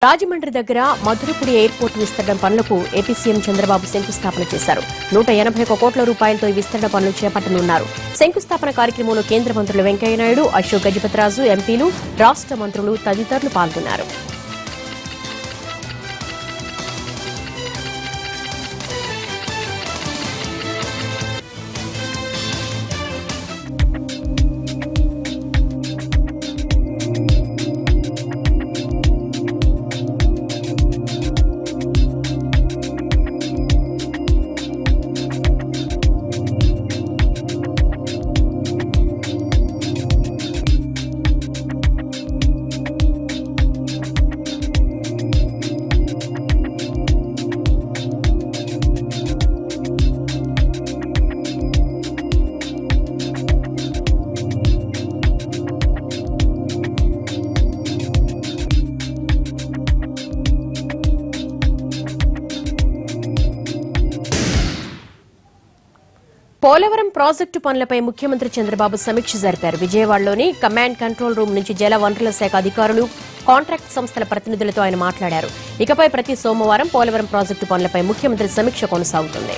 రాజమండ్రి దగ్గర మధురపుడి ఎయిర్పోర్ట్ విస్తరణ పనులకు ఏపీ సీఎం చంద్రబాబు శంకుస్థాపన చేశారు. 181 కోట్ల రూపాయలతో ఈ విస్తరణ పనులు చేపట్టనున్నారు. శంకుస్థాపన కార్యక్రమంలో కేంద్ర మంత్రులు వెంకయ్యనాయుడు, అశోక్ గజపతిరాజు, ఎంపీలు, రాష్ట్ర మంత్రులు తదితరులు పాల్గొన్నారు. పోలవరం ప్రాజెక్టు పనులపై ముఖ్యమంత్రి చంద్రబాబు సమీక్ష జరిపారు. విజయవాడలోని కమాండ్ కంట్రోల్ రూమ్ నుంచి జల వనరుల శాఖ అధికారులు, కాంట్రాక్ట్ సంస్థల ప్రతినిధులతో ఆయన మాట్లాడారు. ఇకపై ప్రతి సోమవారం పోలవరం ప్రాజెక్టు పనులపై ముఖ్యమంత్రి సమీక్ష కొనసాగుతుంది.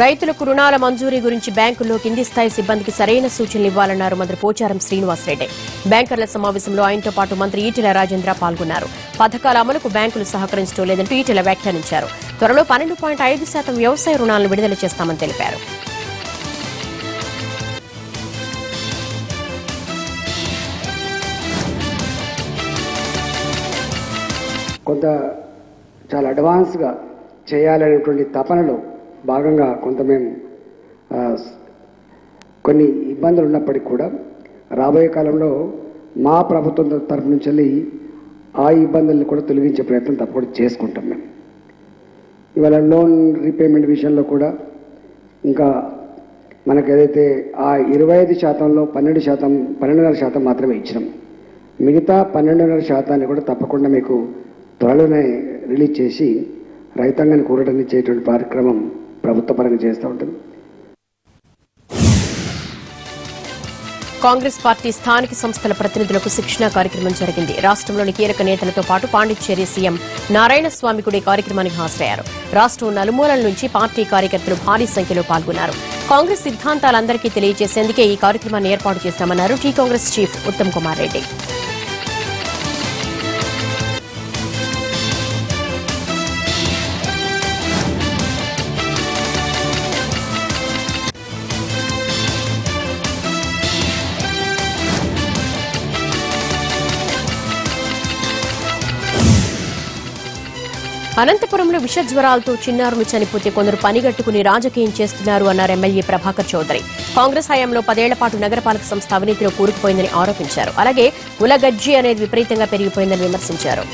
రైతులకు రుణాల మంజూరీ గురించి బ్యాంకుల్లో కింది స్థాయి సిబ్బందికి సరైన సూచనలు ఇవ్వాలన్నారు మంత్రి పోచారం శ్రీనివాసరెడ్డి. బ్యాంకర్ల సమావేశంలో ఆయనతో పాటు మంత్రి ఈటెల రాజేంద్ర పాల్గొన్నారు. పథకాల అమలుకు బ్యాంకులు సహకరించడం లేదంటూ ఈటెల వ్యాఖ్యానించారు. త్వరలో 12.5% వ్యవసాయ రుణాలను విడుదల చేస్తామని తెలిపారు. కొంత చాలా అడ్వాన్స్గా చేయాలనేటువంటి తపనలో భాగంగా కొంత మేము కొన్ని ఇబ్బందులు ఉన్నప్పటికీ కూడా రాబోయే కాలంలో మా ప్రభుత్వం తరఫు నుంచి వెళ్ళి ఆ ఇబ్బందులను కూడా తొలగించే ప్రయత్నం తప్పకుండా చేసుకుంటాం. మేము ఇవాళ లోన్ రీపేమెంట్ విషయంలో కూడా ఇంకా మనకు ఏదైతే ఆ 25%లో 12.5% మాత్రమే ఇచ్చినాం. మిగతా 12.5% కూడా తప్పకుండా మీకు త్వరలోనే రిలీజ్ చేసి రైతాంగాన్ని కూరటనిచ్చేటువంటి కార్యక్రమం ప్రభుత్వ పరంగా చేస్తూ ఉంటుంది. కాంగ్రెస్ పార్టీ స్థానిక సంస్థల ప్రతినిధులకు శిక్షణా కార్యక్రమం జరిగింది. రాష్ట్రంలోని కీలక నేతలతో పాటు పాండిచ్చేరి సీఎం నారాయణస్వామి కూడా ఈ కార్యక్రమానికి హాజరయ్యారు. రాష్ట్రం నలుమూలల నుంచి పార్టీ కార్యకర్తలు భారీ సంఖ్యలో పాల్గొన్నారు. కాంగ్రెస్ సిద్ధాంతాలందరికీ తెలియజేసేందుకే ఈ కార్యక్రమాన్ని ఏర్పాటు చేశామన్నారు టీ కాంగ్రెస్ చీఫ్ ఉత్తమ్ కుమార్ రెడ్డి. అనంతపురంలో విషజ్వరాలతో చిన్నారులు చనిపోతే కొందరు పనిగట్టుకుని రాజకీయం చేస్తున్నారు అన్నారు ఎమ్మెల్యే ప్రభాకర్ చౌదరి. కాంగ్రెస్ హయాంలో 10 ఏళ్ల పాటు నగరపాలక సంస్థ అవినీతిలో కూరుకుపోయిందని ఆరోపించారు. అలాగే కులగజ్జి అనేది విపరీతంగా పెరిగిపోయిందని విమర్శించారు.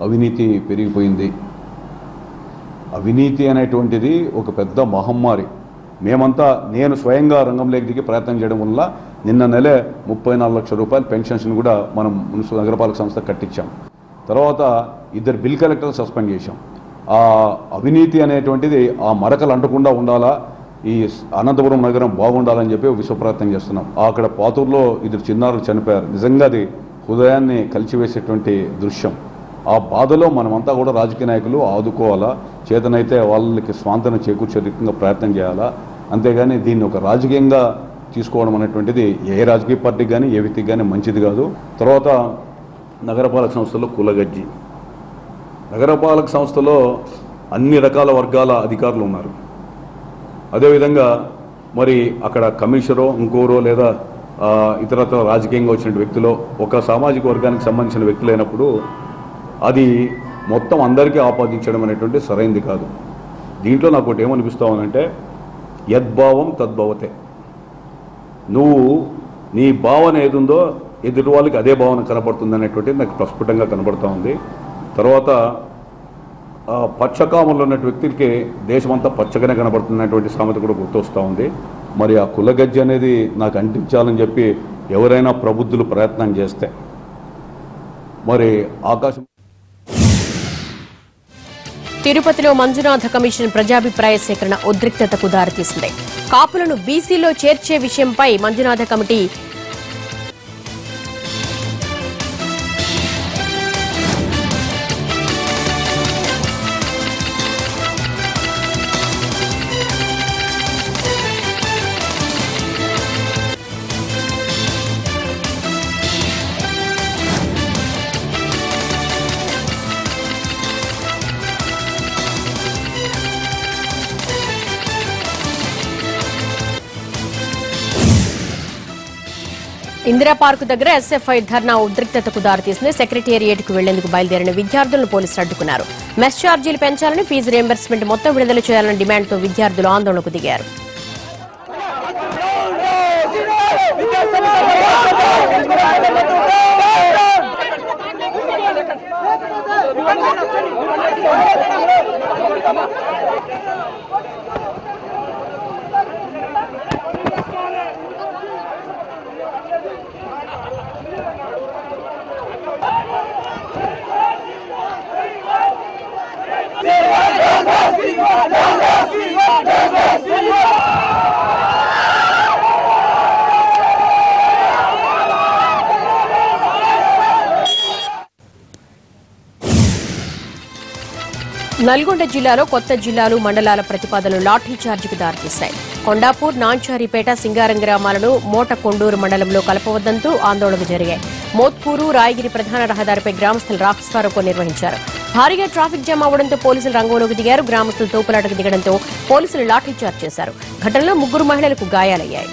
అవినీతి పెరిగిపోయింది. అవినీతి అనేటువంటిది ఒక పెద్ద మహమ్మారి. నేను స్వయంగా రంగంలోకి దిగి ప్రయత్నం చేయడం వల్ల నిన్న నెల 34 లక్షల రూపాయల పెన్షన్స్ కూడా మనం మున్సిపల్ నగరపాలక సంస్థ కట్టించాం. తర్వాత 2 బిల్ కలెక్టర్లు సస్పెండ్ చేశాం. ఆ అవినీతి అనేటువంటిది ఆ మరకలు అంటకుండా ఉండాలా, ఈ అనంతపురం నగరం బాగుండాలని చెప్పి విశ్వ ప్రయత్నం చేస్తున్నాం. అక్కడ పాతూరులో 2 చిన్నారులు చనిపోయారు. నిజంగా అది హృదయాన్ని కలిచివేసేటువంటి దృశ్యం. ఆ బాధలో మనమంతా కూడా రాజకీయ నాయకులు ఆదుకోవాలా, చేతనైతే వాళ్ళకి స్వాంతన చేకూర్చే రీతిగా ప్రయత్నం చేయాలా. అంతేగాని దీన్ని ఒక రాజకీయంగా తీసుకోవడం అనేటువంటిది ఏ రాజకీయ పార్టీకి కానీ ఏ వ్యక్తికి కానీ మంచిది కాదు. తర్వాత నగరపాలక సంస్థలో కులగజ్జి. నగరపాలక సంస్థలో అన్ని రకాల వర్గాల అధికారులు ఉన్నారు. అదేవిధంగా మరి అక్కడ కమిషనరో ఇంకోరో లేదా ఇతరత్ర రాజకీయంగా వచ్చిన వ్యక్తులు ఒక సామాజిక వర్గానికి సంబంధించిన వ్యక్తులైనప్పుడు అది మొత్తం అందరికీ ఆపాదించడం అనేటువంటి సరైనది కాదు. దీంట్లో నాకు ఒకటి ఏమనిపిస్తామనంటే యద్భావం తద్భవతే. నువ్వు నీ భావన ఏదుందో ఎదుటి వాళ్ళకి అదే భావన కనబడుతుంది అనేటువంటిది నాకు ప్రస్ఫుటంగా కనబడుతూ ఉంది. తర్వాత పచ్చకామంలో ఉన్న వ్యక్తులకి దేశమంతా పచ్చగానే కనబడుతున్నటువంటి సామెత కూడా గుర్తొస్తూ ఉంది. మరి ఆ కులగజ్జి అనేది నాకు అంటించాలని చెప్పి ఎవరైనా ప్రబుద్ధులు ప్రయత్నం చేస్తే మరి ఆకాశం తిరుపతిలో మంజునాథ కమిషన్ ప్రజాభిప్రాయ సేకరణ ఉద్రిక్తతకు దారితీసింది. కాపులను బీసీలో చేర్చే విషయంపై మంజునాథ కమిటీ ఇందిరా పార్కు దగ్గర ఎస్ఎఫ్ఐ ధర్నా ఉద్రిక్తతకు దారితీసింది. సెక్రటేరియట్కు వెళ్లేందుకు బయలుదేరిన విద్యార్థులను పోలీసులు అడ్డుకున్నారు. మెస్ ఛార్జీలు పెంచాలని, ఫీజు రియంబర్స్మెంట్ మొత్తం విడుదల చేయాలన్న డిమాండ్తో విద్యార్థులు ఆందోళనకు దిగారు. నల్గొండ జిల్లాలో కొత్త జిల్లాలు, మండలాల ప్రతిపాదనలు లాఠీ చార్జికి దారితీశాయి. కొండాపూర్, నాంచారిపేట, సింగారం గ్రామాలను మోటకొండూరు మండలంలో కలపవద్దంటూ ఆందోళనలు జరిగాయి. మోత్కూరు, రాయగిరి ప్రధాన రహదారిపై గ్రామస్తులు రాస్తారోకో నిర్వహించారు. భారీగా ట్రాఫిక్ జామ్ అవడంతో పోలీసులు రంగంలోకి దిగారు. గ్రామస్తులు తోపులాటకు దిగడంతో పోలీసులు లాఠీ చార్జ్ చేశారు. ఘటనలో 3 మహిళలకు గాయాలయ్యాయి.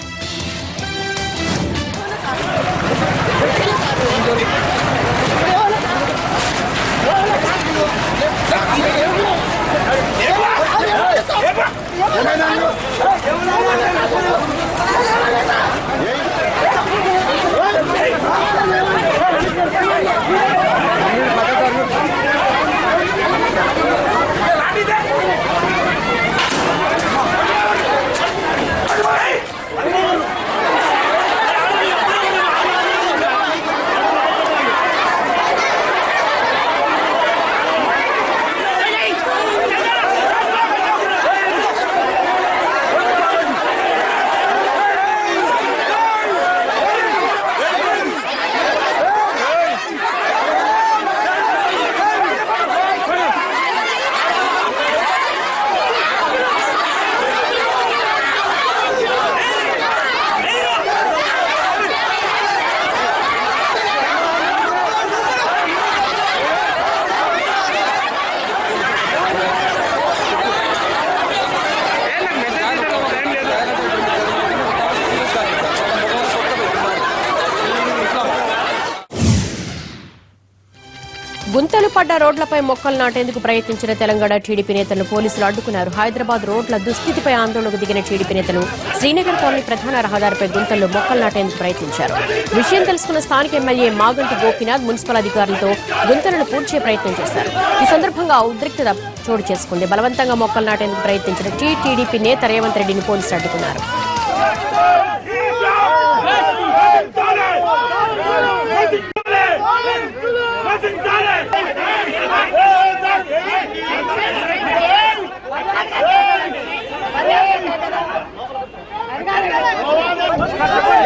గుంతలు పడ్డ రోడ్లపై మొక్కలు నాటేందుకు ప్రయత్నించిన తెలంగాణ టీడీపీ నేతలను పోలీసులు అడ్డుకున్నారు. హైదరాబాద్ రోడ్ల దుస్థితిపై ఆందోళనకు దిగిన టీడీపీ నేతలు శ్రీనగర్ కాలనీ ప్రధాన రహదారిపై గుంతల్లో మొక్కలు నాటేందుకు ప్రయత్నించారు. విషయం తెలుసుకున్న స్థానిక ఎమ్మెల్యే మాగంటి గోపీనాథ్ మున్సిపల్ అధికారులతో గుంతలను పూడ్చే ప్రయత్నం చేశారు. ఈ సందర్భంగా ఉద్రిక్తత చోటు చేసుకుంది. బలవంతంగా మొక్కలు నాటేందుకు ప్రయత్నించిన టీడీపీ నేత రేవంత్ రెడ్డిని పోలీసులు అడ్డుకున్నారు.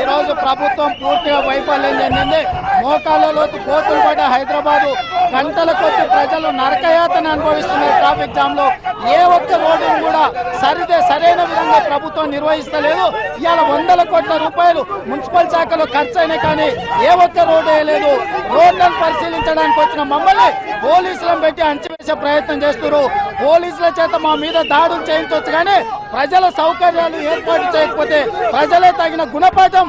ఈరోజు ప్రభుత్వం పూర్తిగా వైఫల్యం చెందింది. మోకాళ్ళలో కోతులు పడ్డ హైదరాబాదు గంటల కొద్ది ప్రజలు నరకయాతన అనుభవిస్తున్నారు. ట్రాఫిక్ జామ్ లో ఏ ఒక్క రోడ్డును కూడా సరైన విధంగా ప్రభుత్వం నిర్వహిస్తలేదు. ఇవాళ 100 కోట్ల రూపాయలు మున్సిపల్ శాఖలో ఖర్చు అయినా కానీ ఏ ఒక్క రోడ్డు వేయలేదు. రోడ్లను పరిశీలించడానికి వచ్చిన మమ్మల్ని పోలీసులను పెట్టి అంచివేసే ప్రయత్నం చేస్తున్నారు. పోలీసుల చేత మా మీద దాడులు చేయించవచ్చు కానీ ప్రజల సౌకర్యాలు ఏర్పాటు చేయకపోతే ప్రజలే తగిన గుణపాఠం